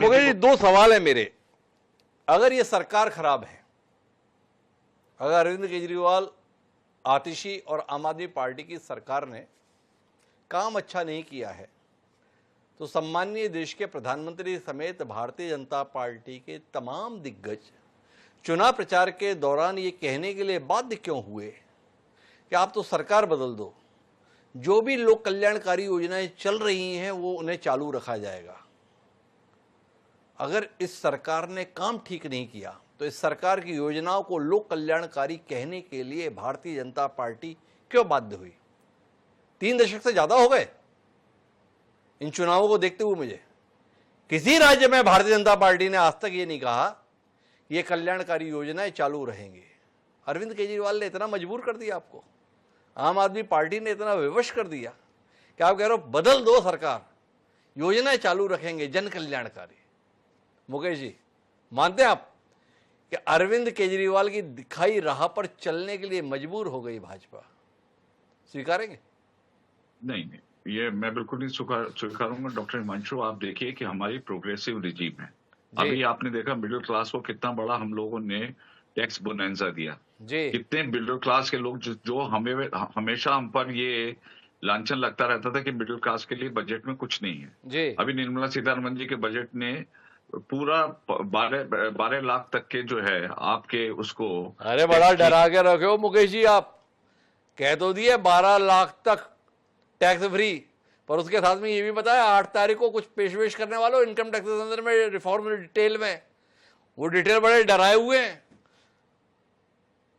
मुकेश जी, दो सवाल है मेरे। अगर ये सरकार खराब है, अगर अरविंद केजरीवाल, आतिशी और आम आदमी पार्टी की सरकार ने काम अच्छा नहीं किया है, तो सम्माननीय देश के प्रधानमंत्री समेत भारतीय जनता पार्टी के तमाम दिग्गज चुनाव प्रचार के दौरान ये कहने के लिए बाध्य क्यों हुए कि आप तो सरकार बदल दो, जो भी लोक कल्याणकारी योजनाएं चल रही हैं वो उन्हें चालू रखा जाएगा। अगर इस सरकार ने काम ठीक नहीं किया तो इस सरकार की योजनाओं को लोक कल्याणकारी कहने के लिए भारतीय जनता पार्टी क्यों बाध्य हुई? 3 दशक से ज्यादा हो गए इन चुनावों को देखते हुए। मुझे किसी राज्य में भारतीय जनता पार्टी ने आज तक ये नहीं कहा ये कल्याणकारी योजनाएं चालू रहेंगी। अरविंद केजरीवाल ने इतना मजबूर कर दिया आपको, आम आदमी पार्टी ने इतना विवश कर दिया कि आप कह रहे हो बदल दो सरकार, योजनाएं चालू रखेंगे जन कल्याणकारी। मुकेश जी, मानते हैं आप कि अरविंद केजरीवाल की दिखाई राह पर चलने के लिए मजबूर हो गई भाजपा? स्वीकारेंगे? नहीं, ये मैं बिल्कुल नहीं स्वीकारूंगा। डॉक्टर हिमांशु, आप देखिए कि हमारी प्रोग्रेसिव रिजीम है। अभी आपने देखा मिडिल क्लास को कितना बड़ा हम लोगों ने टैक्स बोनेंजा दिया जी। कितने मिडिल क्लास के लोग जो हमेशा हम पर ये लांछन लगता रहता था कि मिडिल क्लास के लिए बजट में कुछ नहीं है जी। अभी निर्मला सीतारमण जी के बजट ने पूरा 12 लाख तक के जो है आपके उसको, अरे बड़ा डरा के रखे हो मुकेश जी। आप कह तो दिए 12 लाख तक टैक्स फ्री, पर उसके साथ में ये भी बताया 8 तारीख को कुछ पेशवेश करने वालों इनकम टैक्स के अंदर में रिफॉर्म डिटेल में, वो डिटेल बड़े डराए हुए हैं।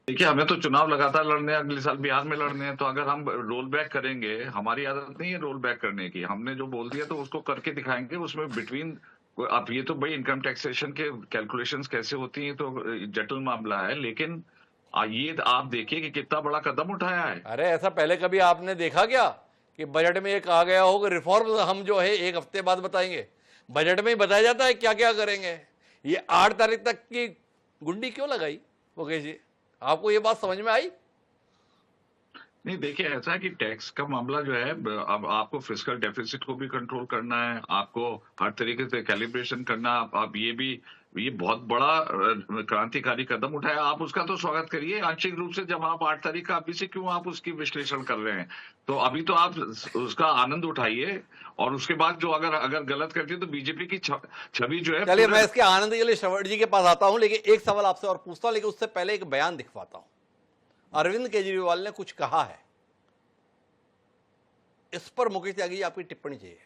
देखिए, हमें तो चुनाव लगातार लड़ने हैं, अगले साल बिहार में लड़ने हैं, तो अगर हम रोल बैक करेंगे, हमारी आदत नहीं है रोल बैक करने की। हमने जो बोल दिया तो उसको करके दिखाएंगे। उसमें बिटवीन आप ये तो भाई इनकम टैक्सेशन के कैलकुलेशंस कैसे होती हैं तो जटिल मामला है, लेकिन ये आप देखिए कि कितना बड़ा कदम उठाया है। अरे ऐसा पहले कभी आपने देखा क्या कि बजट में ये कहा गया हो कि रिफॉर्म हम जो है 1 हफ्ते बाद बताएंगे? बजट में ही बताया जाता है क्या क्या करेंगे। ये 8 तारीख तक की गुंडी क्यों लगाई मुकेश जी? आपको ये बात समझ में आई? नहीं, देखिए ऐसा है कि टैक्स का मामला जो है, अब आपको फिस्कल डेफिसिट को भी कंट्रोल करना है, आपको हर तरीके से कैलिब्रेशन करना। आप ये बहुत बड़ा क्रांतिकारी कदम उठाया, आप उसका तो स्वागत करिए आंशिक रूप से। जब आप 8 तारीख का अभी से क्यों आप उसकी विश्लेषण कर रहे हैं? तो अभी तो आप उसका आनंद उठाइए, और उसके बाद जो अगर गलत करती है तो बीजेपी की छवि जो है। चलिए, मैं इसके आनंद के लिए श्रवण जी के पास आता हूं, लेकिन एक सवाल आपसे और पूछता हूं, लेकिन उससे पहले एक बयान दिखवाता हूं। अरविंद केजरीवाल ने कुछ कहा है, इस पर मुकेश त्यागी जी आपकी टिप्पणी चाहिए।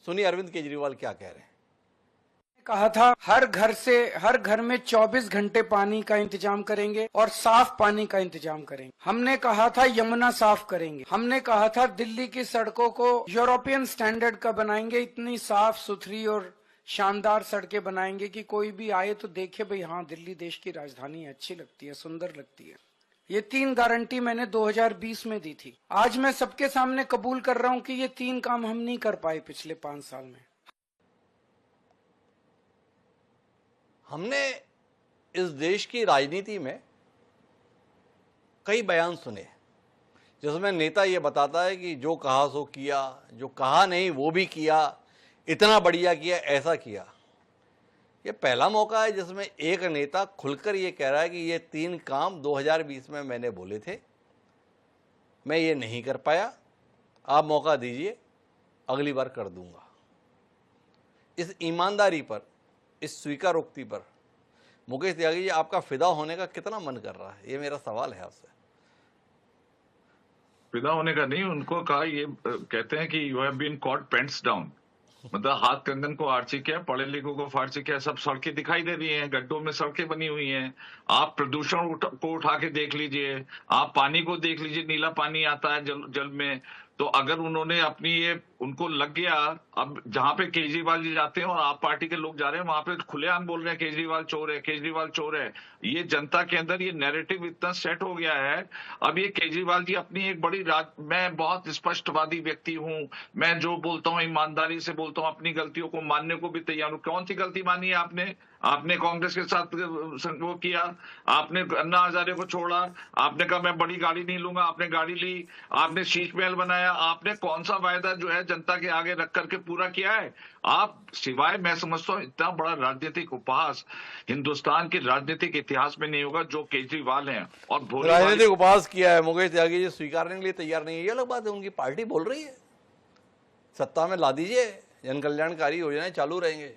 सुनिए अरविंद केजरीवाल क्या कह रहे हैं। कहा था हर घर में 24 घंटे पानी का इंतजाम करेंगे और साफ पानी का इंतजाम करेंगे। हमने कहा था यमुना साफ करेंगे। हमने कहा था दिल्ली की सड़कों को यूरोपियन स्टैंडर्ड का बनाएंगे, इतनी साफ सुथरी और शानदार सड़कें बनाएंगे कि कोई भी आए तो देखे भाई हाँ दिल्ली देश की राजधानी है, अच्छी लगती है, सुंदर लगती है। ये 3 गारंटी मैंने 2020 में दी थी। आज मैं सबके सामने कबूल कर रहा हूं कि ये 3 काम हम नहीं कर पाए पिछले 5 साल में। हमने इस देश की राजनीति में कई बयान सुने जिसमें नेता ये बताता है कि जो कहा सो किया, जो कहा नहीं वो भी किया, इतना बढ़िया किया, ऐसा किया। ये पहला मौका है जिसमें एक नेता खुलकर ये कह रहा है कि ये 3 काम 2020 में मैंने बोले थे, मैं ये नहीं कर पाया, आप मौका दीजिए, अगली बार कर दूंगा। इस ईमानदारी पर, इस स्वीकारोक्ति पर मुकेश त्यागी जी आपका फिदा होने का कितना मन कर रहा है? ये मेरा सवाल है आपसे। फिदा होने का नहीं, उनको कहा, ये कहते हैं कि you have been caught pants down, मतलब हाथ कंगन को आर्ची किया, पढ़े लिखों को फार्ची किया। सब सड़कें दिखाई दे रही हैं, गड्ढों में सड़कें बनी हुई हैं। आप प्रदूषण को उठा के देख लीजिए, आप पानी को देख लीजिए, नीला पानी आता है जल में। तो अगर उन्होंने अपनी ये उनको लग गया, अब जहां पे केजरीवाल जी जाते हैं और आप पार्टी के लोग जा रहे हैं वहां पे खुलेआम बोल रहे हैं केजरीवाल चोर है, केजरीवाल चोर है। ये जनता के अंदर ये नैरेटिव इतना सेट हो गया है। अब ये केजरीवाल जी अपनी एक बड़ी मैं बहुत स्पष्टवादी व्यक्ति हूं, मैं जो बोलता हूं ईमानदारी से बोलता हूं, अपनी गलतियों को मानने को भी तैयार हूं। कौन सी गलती मानी है आपने? आपने कांग्रेस के साथ वो किया, आपने अन्ना हजारे को छोड़ा, आपने कहा मैं बड़ी गाड़ी नहीं लूंगा, आपने गाड़ी ली, आपने शीश महल बनाया, बनाया, आपने कौन सा वायदा जो है जनता के आगे रख करके पूरा किया है? आप सिवाय, मैं समझता हूँ इतना बड़ा राजनीतिक उपहास हिंदुस्तान के राजनीतिक इतिहास में नहीं होगा जो केजरीवाल हैं और भोले राजनीतिक उपहास किया है मुकेश त्यागी जी, स्वीकारने के लिए तैयार नहीं है, ये अलग बात है। उनकी पार्टी बोल रही है, सत्ता में ला दीजिए, जन कल्याणकारी योजनाएं चालू रहेंगे।